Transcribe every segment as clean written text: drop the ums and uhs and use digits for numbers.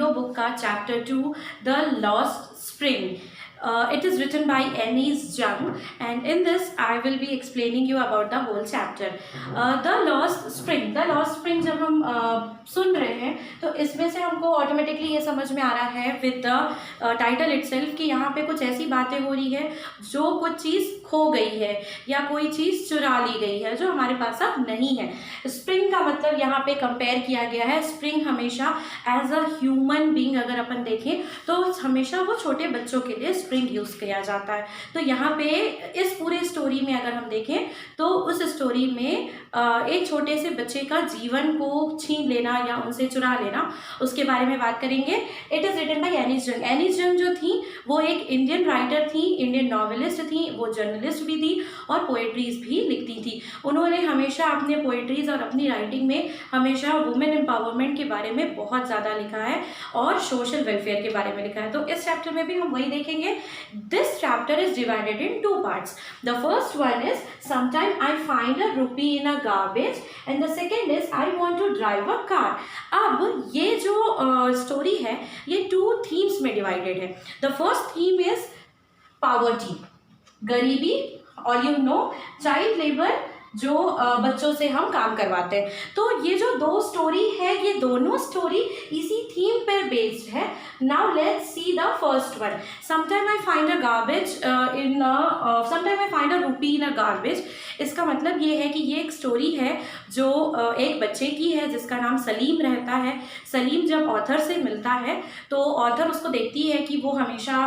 Flamingo book का chapter 2 the lost spring. It is written by Annie's Jung, and in this I will be explaining you about the whole chapter. The Lost Spring. The Lost Spring जब हम सुन रहे हैं तो इसमें से हमको automatically ये समझ में आ रहा है विद द टाइटल इटसेल्फ कि यहाँ पे कुछ ऐसी बातें हो रही है जो कुछ चीज़ खो गई है या कोई चीज़ चुरा ली गई है जो हमारे पास अब नहीं है. स्प्रिंग का मतलब यहाँ पे कंपेयर किया गया है. स्प्रिंग हमेशा एज अ ह्यूमन बीइंग अगर अपन देखें तो हमेशा वो छोटे बच्चों के लिए स्प्रिंग यूज़ किया जाता है. तो यहाँ पे इस पूरे स्टोरी में अगर हम देखें तो उस स्टोरी में एक छोटे से बच्चे का जीवन को छीन लेना या उनसे चुरा लेना उसके बारे में बात करेंगे. It is written by Anees Jung. Anees Jung जो थी वो एक इंडियन राइटर थी, इंडियन नॉवेलिस्ट थी, वो जर्नलिस्ट भी थी और पोएट्रीज भी लिखती थी. उन्होंने हमेशा अपने पोएट्रीज और अपनी राइटिंग में हमेशा वुमेन एम्पावरमेंट के बारे में बहुत ज़्यादा लिखा है और सोशल वेलफेयर के बारे में लिखा है. तो इस चैप्टर में भी हम वही देखेंगे. This chapter is divided in 2 parts. The first one is sometime I find a रूपी इन अ garbage and the second is I want to drive a car. अब ये जो स्टोरी है ये 2 थीम्स में डिवाइडेड है. The first theme is poverty, गरीबी, और यू नो चाइल्ड लेबर जो बच्चों से हम काम करवाते हैं. तो ये जो 2 स्टोरी है ये दोनों स्टोरी इसी थीम पर बेस्ड है. Now let's see the first one. Sometime I find a garbage sometime I find a रूपी इन अ गार्बेज. इसका मतलब ये है कि ये एक स्टोरी है जो एक बच्चे की है जिसका नाम सलीम रहता है. सलीम जब ऑथर से मिलता है तो ऑथर उसको देखती है कि वो हमेशा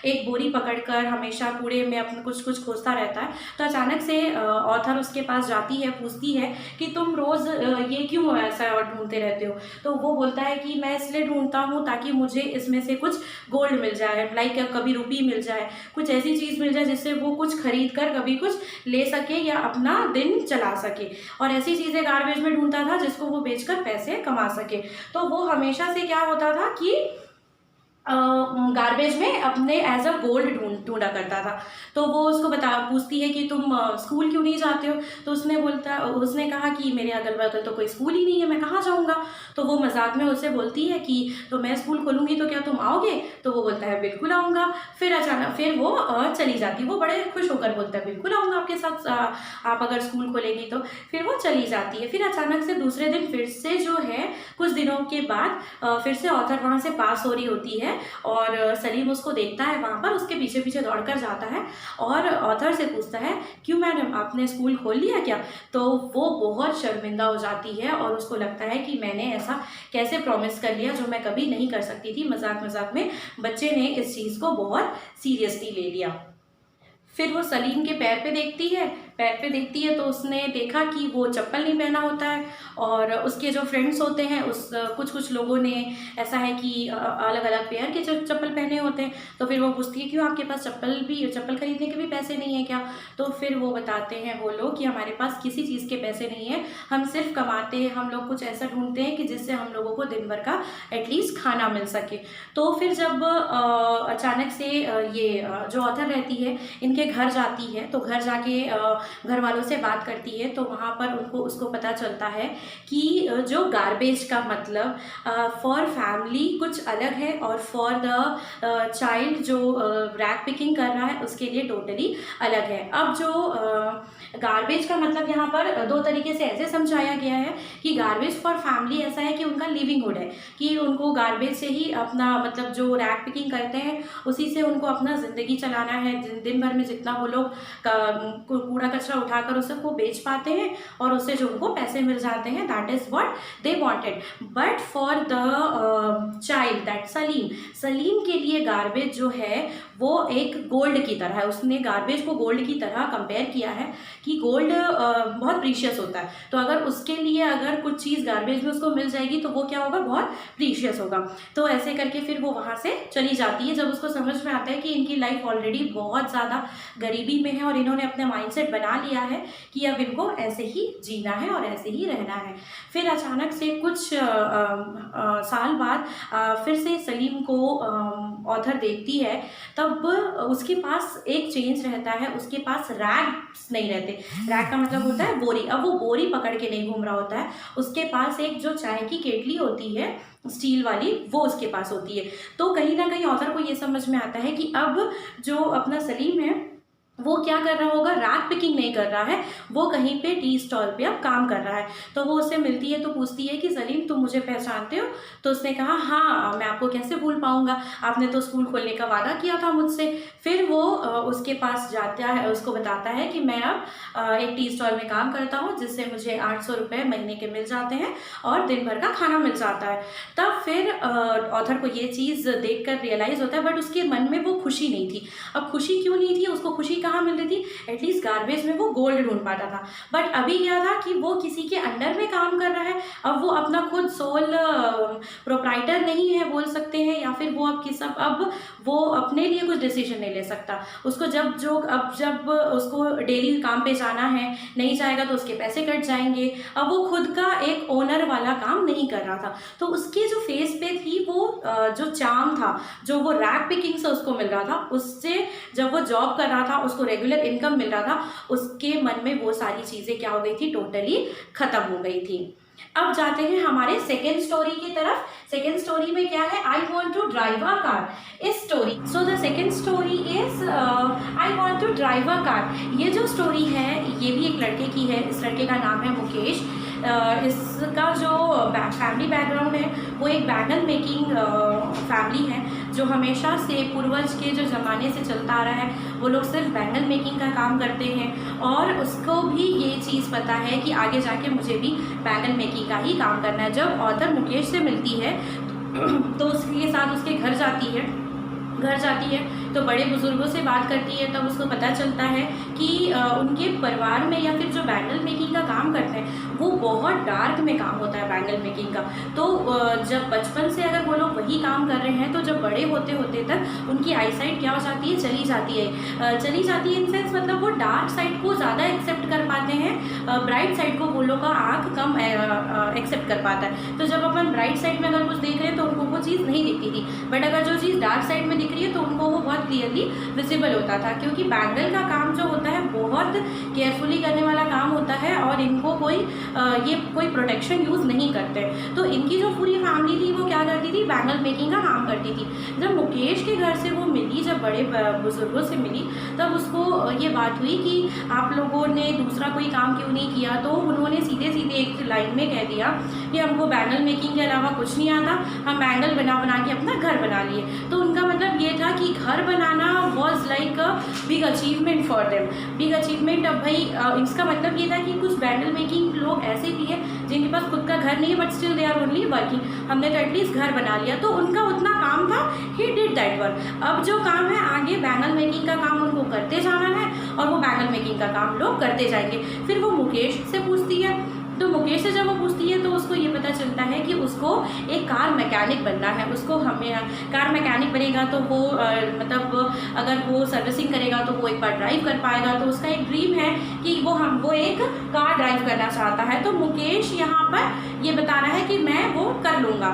एक बोरी पकड़कर हमेशा कूड़े में अपना कुछ कुछ खोजता रहता है. तो अचानक से ऑथर उसके पास जाती है, पूछती है कि तुम रोज़ ये क्यों ऐसा ढूंढते रहते हो. तो वो बोलता है कि मैं इसलिए ढूंढता हूँ ताकि मुझे इसमें से कुछ गोल्ड मिल जाए, लाइक कभी रुपी मिल जाए, कुछ ऐसी चीज़ मिल जाए जिससे वो कुछ खरीद कर कभी कुछ ले सके या अपना दिन चला सके. और ऐसी चीज़ें गार्बेज में ढूंढता था जिसको वो बेचकर पैसे कमा सके. तो वो हमेशा से क्या होता था कि गार्बेज में अपने एज अ गोल्ड ढूंढा करता था. तो वो उसको पूछती है कि तुम स्कूल क्यों नहीं जाते हो. तो उसने कहा कि मेरे अगल बगल तो कोई स्कूल ही नहीं है, मैं कहाँ जाऊँगा. तो वो मजाक में उससे बोलती है कि तो मैं स्कूल खोलूँगी तो क्या तुम आओगे. तो वो बोलता है बिल्कुल आऊँगा. फिर वो चली जाती. वो बड़े खुश होकर बोलता है बिल्कुल आऊँगा आपके साथ, आप अगर स्कूल खोलेंगी तो. फिर वो चली जाती है. फिर अचानक से दूसरे दिन फिर से जो है कुछ दिनों के बाद फिर से ऑथर वहाँ से पास हो रही होती है और सलीम उसको देखता है वहाँ पर, उसके पीछे पीछे दौड़कर जाता है और ऑथर से पूछता है क्यों मैडम आपने स्कूल खोल लिया क्या. तो वो बहुत शर्मिंदा हो जाती है और उसको लगता है कि मैंने ऐसा कैसे प्रॉमिस कर लिया जो मैं कभी नहीं कर सकती थी. मजाक मजाक में बच्चे ने इस चीज़ को बहुत सीरियसली ले लिया. फिर वो सलीम के पैर पे देखती है तो उसने देखा कि वो चप्पल नहीं पहना होता है और उसके जो फ्रेंड्स होते हैं कुछ लोगों ने ऐसा है कि अलग अलग पेयर के चप्पल पहने होते हैं. तो फिर वो पूछती है क्यों आपके पास चप्पल खरीदने के भी पैसे नहीं है क्या. तो फिर वो बताते हैं वो लोग कि हमारे पास किसी चीज़ के पैसे नहीं है, हम सिर्फ कमाते हैं, हम लोग कुछ ऐसा ढूंढते हैं कि जिससे हम लोगों को दिन भर का एटलीस्ट खाना मिल सके. तो फिर जब अचानक से ये जो ऑथर रहती है इनके घर जाती है तो घर जाके घर वालों से बात करती है तो वहाँ पर उसको पता चलता है कि जो गार्बेज का मतलब फॉर फैमिली कुछ अलग है और फॉर द चाइल्ड जो रैक पिकिंग कर रहा है उसके लिए टोटली अलग है. अब जो गार्बेज का मतलब यहाँ पर 2 तरीके से ऐसे समझाया गया है कि गार्बेज फॉर फैमिली ऐसा है कि उनका लिविंगहुड है, कि उनको गार्बेज से ही अपना मतलब जो रैक पिकिंग करते हैं उसी से उनको अपना ज़िंदगी चलाना है. दिन भर में जितना वो लोग कूड़ा कचरा उठाकर उसको बेच पाते हैं और उससे जो उनको पैसे मिल जाते हैं, that is what they wanted. But for the child that Salim के लिए गार्बेज जो है वो एक गोल्ड की तरह है. उसने गार्बेज को गोल्ड की तरह कंपेयर किया है कि गोल्ड बहुत प्रीशियस होता है. तो अगर उसके लिए अगर कुछ चीज़ गार्बेज में उसको मिल जाएगी तो वो क्या होगा, बहुत प्रीशियस होगा. तो ऐसे करके फिर वो वहाँ से चली जाती है जब उसको समझ में आता है कि इनकी लाइफ ऑलरेडी बहुत ज़्यादा गरीबी में है और इन्होंने अपने माइंडसेट बना लिया है कि अब इनको ऐसे ही जीना है और ऐसे ही रहना है. फिर अचानक से कुछ साल बाद फिर से सलीम को ऑथर देखती है. तब उसके पास एक चेंज रहता है, उसके पास रैक्स नहीं रहते. रैक का मतलब होता है बोरी. अब वो बोरी पकड़ के नहीं घूम रहा होता है, उसके पास एक जो चाय की केटली होती है स्टील वाली, वो उसके पास होती है। तो कहीं ना कहीं ऑथर को ये समझ में आता है कि अब जो अपना सलीम है वो क्या कर रहा होगा, रैक पिकिंग नहीं कर रहा है, वो कहीं पे टी स्टॉल पे अब काम कर रहा है। तो वो उससे मिलती है तो पूछती है कि सलीम तुम मुझे पहचानते हो? तो उसने कहा हाँ, मैं आपको कैसे भूल पाऊंगा, आपने तो स्कूल खोलने का वादा किया था मुझसे। फिर वो उसके पास जाता है, उसको बताता है कि मैं अब एक टी स्टॉल में काम करता हूँ जिससे मुझे 800 रुपये महीने के मिल जाते हैं और दिन भर का खाना मिल जाता है। तब फिर ऑथर को ये चीज़ देख कर रियलाइज़ होता है, बट उसके मन में वो खुशी नहीं थी। अब खुशी क्यों नहीं थी, उसको खुशी कहाँ मिल रही थी, एटलीस्ट गार्बेज में वो गोल्ड ढूंढ पाता था। बट अभी क्या था कि वो किसी के अंडर में काम कर रहा है, अब वो अपना खुद सोल प्रोप्राइटर नहीं है बोल सकते हैं, या फिर वो अब वो अपने लिए कुछ डिसीजन नहीं ले सकता। उसको जब उसको डेली काम पे जाना है, नहीं जाएगा तो उसके पैसे कट जाएंगे। अब वो खुद का एक ओनर वाला काम नहीं कर रहा था। तो उसके जो फेस पे थी वो जो चार्म था, जो वो रैक पिकिंग से उसको मिल रहा था, उससे जब वो जॉब कर रहा था, उसको रेगुलर इनकम मिल रहा था, उसके मन में वो सारी चीज़ें क्या हो गई थी, टोटली ख़त्म हो गई थी। अब जाते हैं हमारे सेकेंड स्टोरी की तरफ। सेकेंड स्टोरी में क्या है, I want to drive a car. इस story, so the second story is I want to drive a car. ये जो स्टोरी है ये भी एक लड़के की है। इस लड़के का नाम है मुकेश। इसका जो फैमिली बैकग्राउंड है वो एक बैगन मेकिंग फैमिली है, जो हमेशा से पूर्वज के जो ज़माने से चलता आ रहा है। वो लोग सिर्फ बैंगन मेकिंग का काम करते हैं और उसको भी ये चीज़ पता है कि आगे जाके मुझे भी बैंगन मेकिंग का ही काम करना है। जब ऑथर मुकेश से मिलती है तो उसके साथ उसके घर जाती है तो बड़े बुजुर्गों से बात करती है, तब उसको पता चलता है कि उनके परिवार में या फिर जो बैंगल मेकिंग का काम करते हैं वो बहुत डार्क में काम होता है बैंगल मेकिंग का। तो जब बचपन से अगर वो लोग वही काम कर रहे हैं तो जब बड़े होते होते तक उनकी आईसाइट क्या हो जाती है, चली जाती है इन सेंस, मतलब वो डार्क साइड को ज़्यादा एक्सेप्ट कर पाते हैं, ब्राइट साइड को वो लोग का आँख कम एक्सेप्ट कर पाता है। तो जब अपन ब्राइट साइड में अगर कुछ देख रहे हैं तो उनको वो चीज़ नहीं दिखती थी, बट अगर जो चीज़ डार्क साइड में दिख रही है तो उनको वो बहुत क्लियरली विजिबल होता था, क्योंकि बैंगल का काम जो होता है बहुत केयरफुली करने वाला काम होता है और इनको कोई प्रोटेक्शन यूज़ नहीं करते। तो इनकी जो पूरी फैमिली थी वो क्या करती थी, बैंगल मेकिंग का काम करती थी। जब मुकेश के घर से वो मिली, जब बड़े बुजुर्गों से मिली, तब उसको ये बात हुई कि आप लोगों ने दूसरा कोई काम क्यों नहीं किया। तो उन्होंने सीधे एक लाइन में कह दिया कि हमको बैंगल मेकिंग के अलावा कुछ नहीं आता, हम बैंगल बना के अपना घर बना लिए। तो उनका मतलब ये था कि घर बनाना was like a big achievement for them, big achievement. अब भाई इसका मतलब ये था कि कुछ बैंगल मेकिंग लोग ऐसे भी हैं जिनके पास खुद का घर नहीं है but still they are only working, हमने तो एटलीस्ट घर बना लिया। तो उनका उतना काम था, ही डिड दैट वर्क। अब जो काम है आगे बैंगल मेकिंग का काम उनको करते जाना है और वो बैंगल मेकिंग का काम लोग करते जाएंगे। फिर वो मुकेश से पूछती है, तो मुकेश से जब वो पूछती है तो उसको ये पता चलता है कि उसको एक कार मैकेनिक बनना है। उसको हमें कार मैकेनिक बनेगा तो वो मतलब अगर वो सर्विसिंग करेगा तो वो एक बार ड्राइव कर पाएगा। तो उसका एक ड्रीम है कि वो एक कार ड्राइव करना चाहता है। तो मुकेश यहाँ पर ये बता रहा है कि मैं वो कर लूँगा,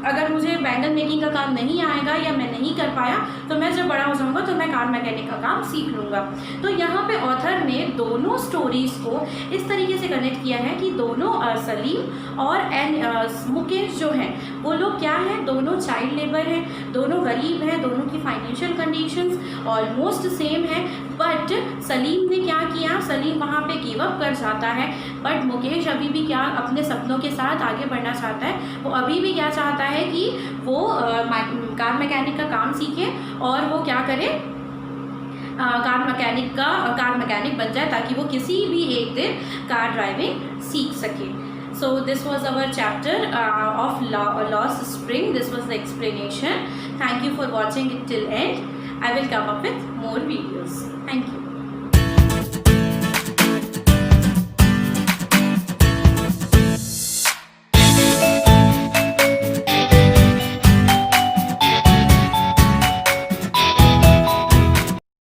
अगर मुझे बैंगल मेकिंग का काम नहीं आएगा या मैं नहीं कर पाया तो मैं जब बड़ा हो जाऊंगा तो मैं कार मैकेनिक का काम सीख लूँगा। तो यहाँ पे ऑथर ने दोनों स्टोरीज़ को इस तरीके से कनेक्ट किया है कि दोनों सलीम और मुकेश जो हैं वो लोग क्या हैं, दोनों चाइल्ड लेबर हैं, दोनों गरीब हैं, दोनों की फाइनेंशियल कंडीशंस ऑलमोस्ट सेम है। बट सलीम ने क्या किया, सलीम वहाँ पे गिव अप कर जाता है, बट मुकेश अभी भी क्या अपने सपनों के साथ आगे बढ़ना चाहता है। वो अभी भी क्या चाहता है कि वो कार मैकेनिक का काम सीखे और वो क्या करे, कार मैकेनिक बन जाए ताकि वो किसी भी एक दिन कार ड्राइविंग सीख सके। So this was our chapter of Lost Spring. This was the explanation. Thank you for watching it till end. I will come up with more videos. Thank you.